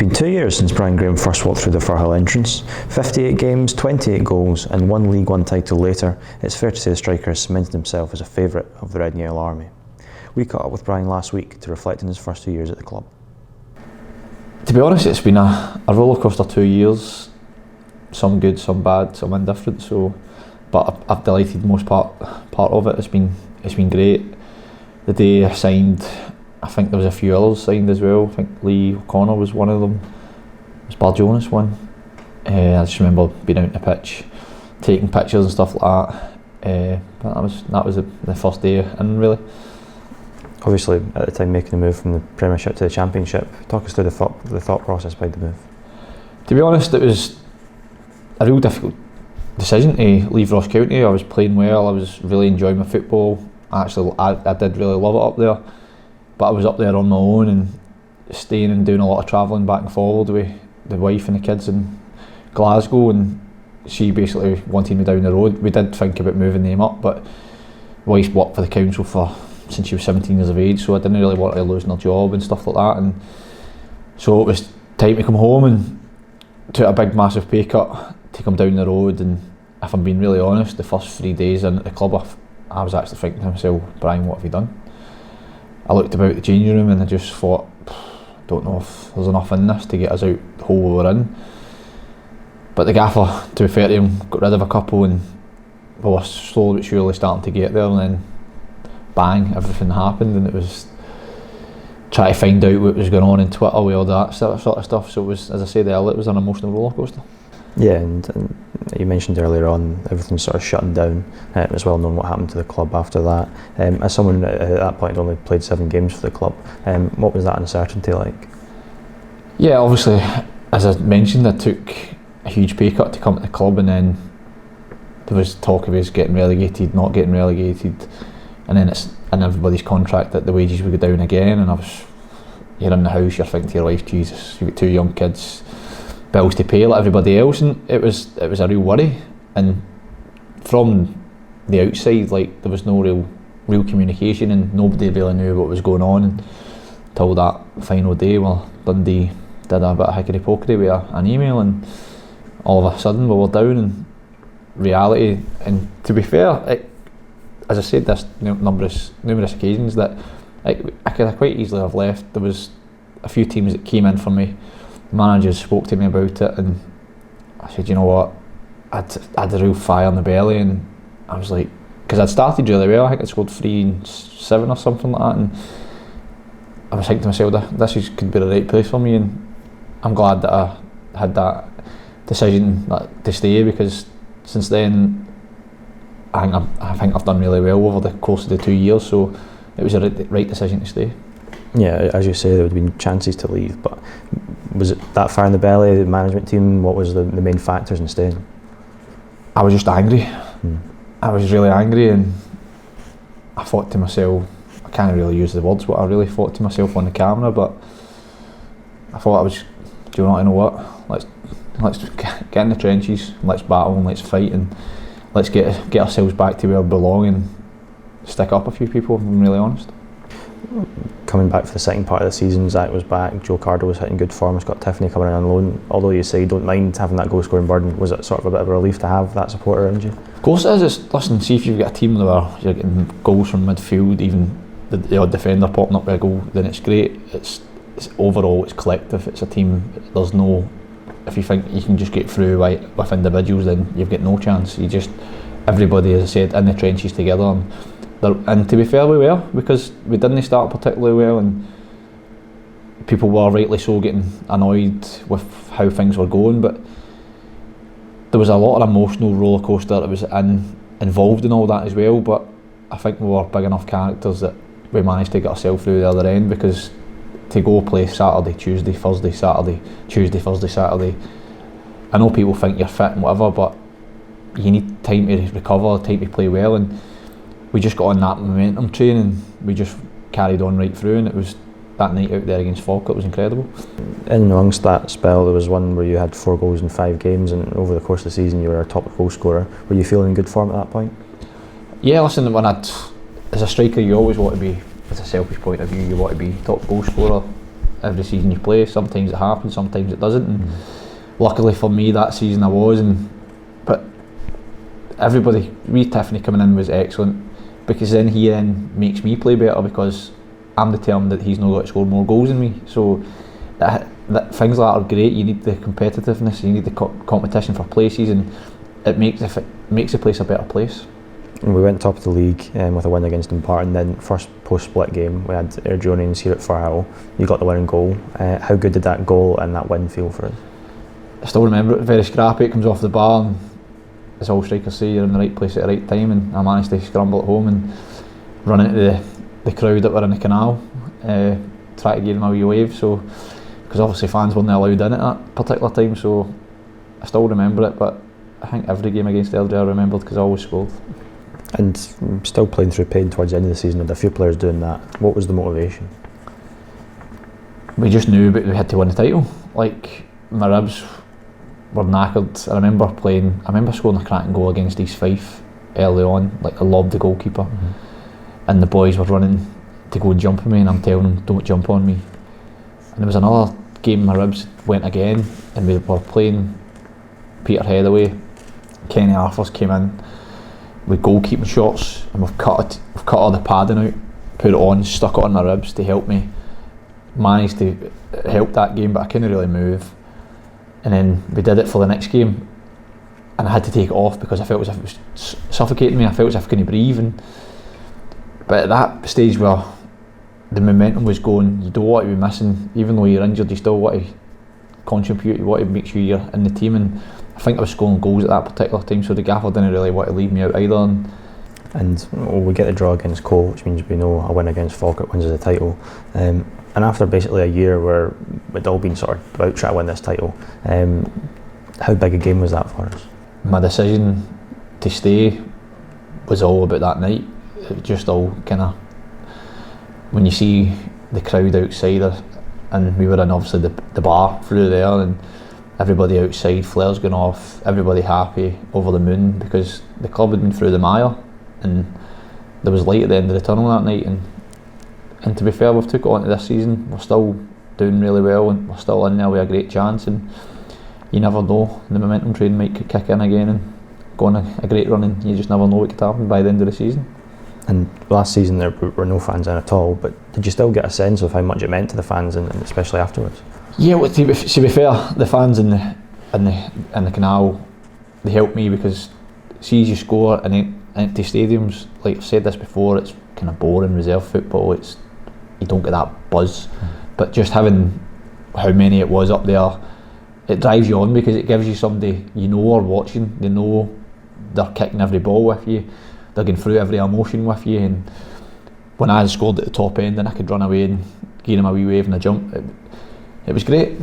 been 2 years since Brian Graham first walked through the Firhill entrance. 58 games, 28 goals and one League One title later, it's fair to say the striker has cemented himself as a favourite of the Red and Yellow Army. We caught up with Brian last week to reflect on his first 2 years at the club. To be honest, it's been a rollercoaster 2 years. Some good, some bad, some indifferent. But I've delighted most part of it. It's been great. The day I signed, I think there was a few others signed as well. I think Lee O'Connor was one of them. It was Bar Jonas one. I just remember being out on the pitch, taking pictures and stuff like that. But that was the first day in, really. Obviously, at the time making the move from the Premiership to the Championship, talk us through the thought process behind the move. To be honest, it was a real difficult decision to leave Ross County. I was playing well, I was really enjoying my football. Actually, I did really love it up there. But I was up there on my own and staying and doing a lot of travelling back and forward with the wife and the kids in Glasgow, and she basically wanted me down the road. We did think about moving them up, but my wife worked for the council since she was 17 years of age, so I didn't really want her losing her job and stuff like that. And so it was time to come home, and took a big massive pay cut to come down the road. And if I'm being really honest, the first 3 days in at the club, I was actually thinking to myself, Brian, what have you done? I looked about the changing room and I just thought, I don't know if there's enough in this to get us out the hole we were in. But the gaffer, to be fair to him, got rid of a couple, and we were slowly but surely starting to get there, and then bang, everything happened, and it was trying to find out what was going on in Twitter with all that sort of stuff. So it was, as I said earlier, it was an emotional rollercoaster. Yeah, and you mentioned earlier on everything sort of shutting down. It's well known what happened to the club after that. As someone at that point had only played 7 games for the club, what was that uncertainty like? Yeah, obviously, as I mentioned, I took a huge pay cut to come to the club, and then there was talk of us getting relegated, not getting relegated, and then it's in everybody's contract that the wages would go down again. And you're in the house, you're thinking to your wife, Jesus, you've got 2 young kids, bills to pay like everybody else, and it was a real worry. And from the outside, like, there was no real communication, and nobody really knew what was going on until that final day where Dundee did a bit of hickory pockery with an email, and all of a sudden we were down in reality. And to be fair, as I said this numerous occasions, that I could have quite easily have left. There was a few teams that came in for me. Managers spoke to me about it, and I said, you know what, I had a real fire in the belly, and I was like, because I'd started really well, I think I'd scored 3 and 7 or something like that, and I was thinking to myself, this could be the right place for me. And I'm glad that I had that decision to stay, because since then I think I've done really well over the course of the 2 years, so it was a right decision to stay. Yeah, as you say, there would have been chances to leave, but was it that fire in the belly, the management team? What was the main factors in staying? I was just angry. I was really angry, and I thought to myself, I can't really use the words, what I really thought to myself on the camera, but I thought do you know what, let's get in the trenches, let's battle and let's fight, and let's get ourselves back to where we belong, and stick up a few people, if I'm really honest. Coming back for the second part of the season, Zach was back, Joe Cardo was hitting good form, Scott Tiffany coming in on loan. Although you say you don't mind having that goal scoring burden, was it sort of a bit of a relief to have that support around you? Of course it is. Listen, see if you've got a team where you're getting goals from midfield, even the odd defender popping up with a goal, then it's great. It's overall, it's collective, it's a team. There's no, if you think you can just get through with individuals, then you've got no chance. Everybody, as I said, in the trenches together. And to be fair, we were, because we didn't start particularly well, and people were rightly so getting annoyed with how things were going, but there was a lot of emotional roller coaster that was involved in all that as well. But I think we were big enough characters that we managed to get ourselves through the other end, because to go play Saturday, Tuesday, Thursday, Saturday, Tuesday, Thursday, Saturday, I know people think you're fit and whatever, but you need time to recover, time to play well, and we just got on that momentum train, and we just carried on right through, and it was that night out there against Falkirk was incredible. In amongst that spell, there was one where you had 4 goals in 5 games, and over the course of the season you were our top goal scorer. Were you feeling in good form at that point? Yeah, listen, as a striker, you always want to be, as a selfish point of view, you want to be top goal scorer every season you play. Sometimes it happens, sometimes it doesn't. And luckily for me, that season I was. But everybody, Tiffany coming in was excellent, because then he makes me play better, because I'm determined that he's not got to score more goals than me. So that things like that are great. You need the competitiveness, you need the competition for places, and it makes the place a better place. And we went top of the league with a win against Dumbarton. Then first post-split game, we had Ayr United here at Firhill. You got the winning goal. How good did that goal and that win feel for us? I still remember it, very scrappy. It comes off the bar, and as all strikers say, you're in the right place at the right time, and I managed to scramble at home and run into the crowd that were in the canal, try to give them a wee wave. So, because obviously fans weren't allowed in at that particular time, so I still remember it. But I think every game against Airdrie I remembered, because I always scored. And still playing through pain towards the end of the season, and a few players doing that. What was the motivation? We just knew we had to win the title. Like, my ribs were knackered. I remember scoring a cracking goal against East Fife early on. Like, I lobbed the goalkeeper, and the boys were running to go and jump on me, and I'm telling them, don't jump on me. And there was another game, my ribs went again, and we were playing Peterhead away. Kenny Arthurs came in with goalkeeping shots, and we've cut all the padding out, put it on, stuck it on my ribs to help me. Managed to help that game, but I couldn't really move. And then we did it for the next game, and I had to take it off because I felt as if it was suffocating me. I felt as if I couldn't breathe. But at that stage where the momentum was going, you don't want to be missing. Even though you're injured, you still want to contribute, you want to make sure you're in the team. And I think I was scoring goals at that particular time, so the gaffer didn't really want to leave me out either. And we get the draw against Cole, which means we know a win against Falkirk wins us the title. And after basically a year where we'd all been sort of about trying to win this title, how big a game was that for us? My decision to stay was all about that night. It was just all kind of, when you see the crowd outside, and we were in obviously the bar through there, and everybody outside, flares going off, everybody happy, over the moon, because the club had been through the mire, and there was light at the end of the tunnel that night. And to be fair, we've took it on to this season. We're still doing really well, and we're still in there with a great chance. And you never know, the momentum train might kick in again and go on a great run, and you just never know what could happen by the end of the season. And last season there were no fans in at all, but did you still get a sense of how much it meant to the fans, and especially afterwards? Yeah, well, to be fair, the fans in the canal, they helped me, because see, as you score in empty stadiums, like I've said this before, it's kind of boring reserve football. You don't get that buzz, but just having how many it was up there, it drives you on, because it gives you somebody you know are watching. They know they're kicking every ball with you, they're going through every emotion with you. And when I scored at the top end, and I could run away and give them a wee wave and a jump, it was great.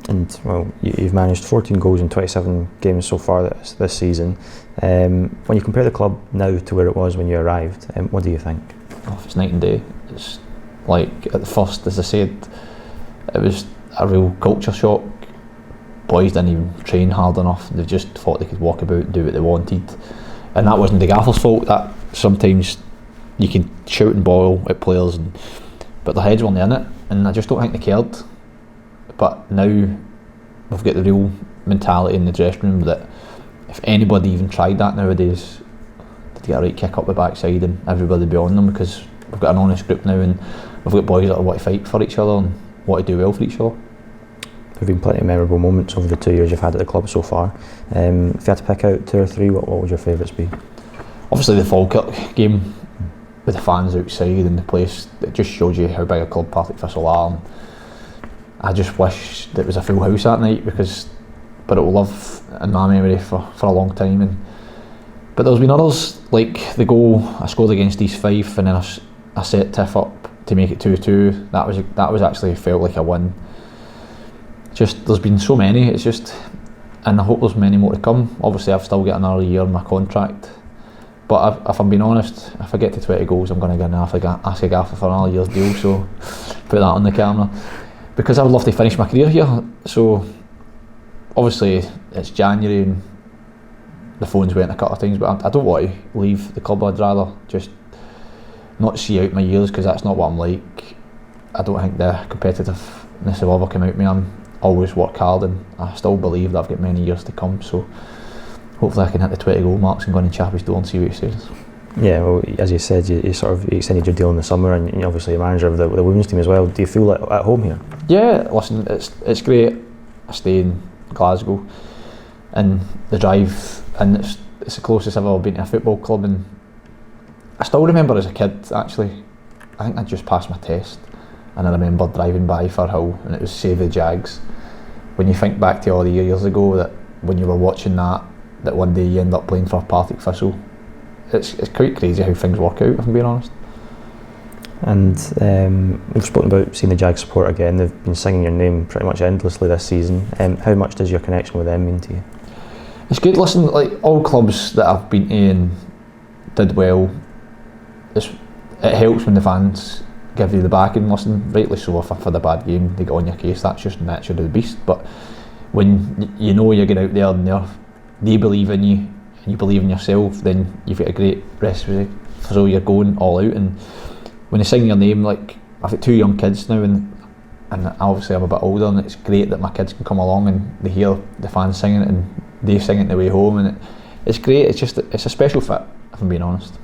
And well, you've managed 14 goals in 27 games so far this season. When you compare the club now to where it was when you arrived, what do you think? Oh, it's night and day. It's like, at the first, as I said, it was a real culture shock. Boys didn't even train hard enough. They just thought they could walk about and do what they wanted, and that wasn't the gaffer's fault. That sometimes you can shout and boil at players, but their heads weren't in it, and I just don't think they cared. But now we've got the real mentality in the dressing room that if anybody even tried that nowadays, they'd get a right kick up the backside, and everybody would be on them, because we've got an honest group now, and we've got boys that want to fight for each other and want to do well for each other. There have been plenty of memorable moments over the 2 years you've had at the club so far. If you had to pick out 2 or 3, what would your favourites be? Obviously the Falkirk game, with the fans outside and the place, it just showed you how big a club Partick Thistle are. And I just wish that it was a full house that night, but it will live in my memory for a long time. But there's been others, like the goal I scored against East Fife, and then I set Tiff up to make it 2-2. That was actually felt like a win. Just, there's been so many, it's just, and I hope there's many more to come. Obviously I've still got another year in my contract, but if I'm being honest, if I get to 20 goals, I'm going to ask a gaffer for another year's deal, so put that on the camera, because I would love to finish my career here. So obviously it's January and the phone's went a couple of times, but I don't want to leave the club. I'd rather just not see out my years, because that's not what I'm like. I don't think the competitiveness will ever come out of me. I'm always work hard, and I still believe that I've got many years to come, so hopefully I can hit the 20 goal marks and go in Chappie's door and see what he says. Yeah, well, as you said, you sort of extended your deal in the summer, and you're obviously a manager of the women's team as well. Do you feel like at home here? Yeah, listen, it's great. I stay in Glasgow, and the drive, and it's the closest I've ever been to a football club, and I still remember as a kid, actually, I think I just passed my test, and I remember driving by Firhill, and it was Save the Jags. When you think back to all the years ago, that when you were watching that one day you end up playing for Partick Thistle, it's quite crazy how things work out, if I'm being honest. And we've spoken about seeing the Jags support again. They've been singing your name pretty much endlessly this season. How much does your connection with them mean to you? It's good. Listen, like all clubs that I've been to and did well, it helps when the fans give you the backing. Listen, rightly so, if I've had a bad game, they get on your case. That's just the nature of the beast. But when you know you're getting out there and they believe in you and you believe in yourself, then you've got a great recipe. So you're going all out, and when they sing your name, like I've got 2 young kids now, and obviously I'm a bit older, and it's great that my kids can come along and they hear the fans singing it and they sing it on the way home, and it's great. It's a special fit, if I'm being honest.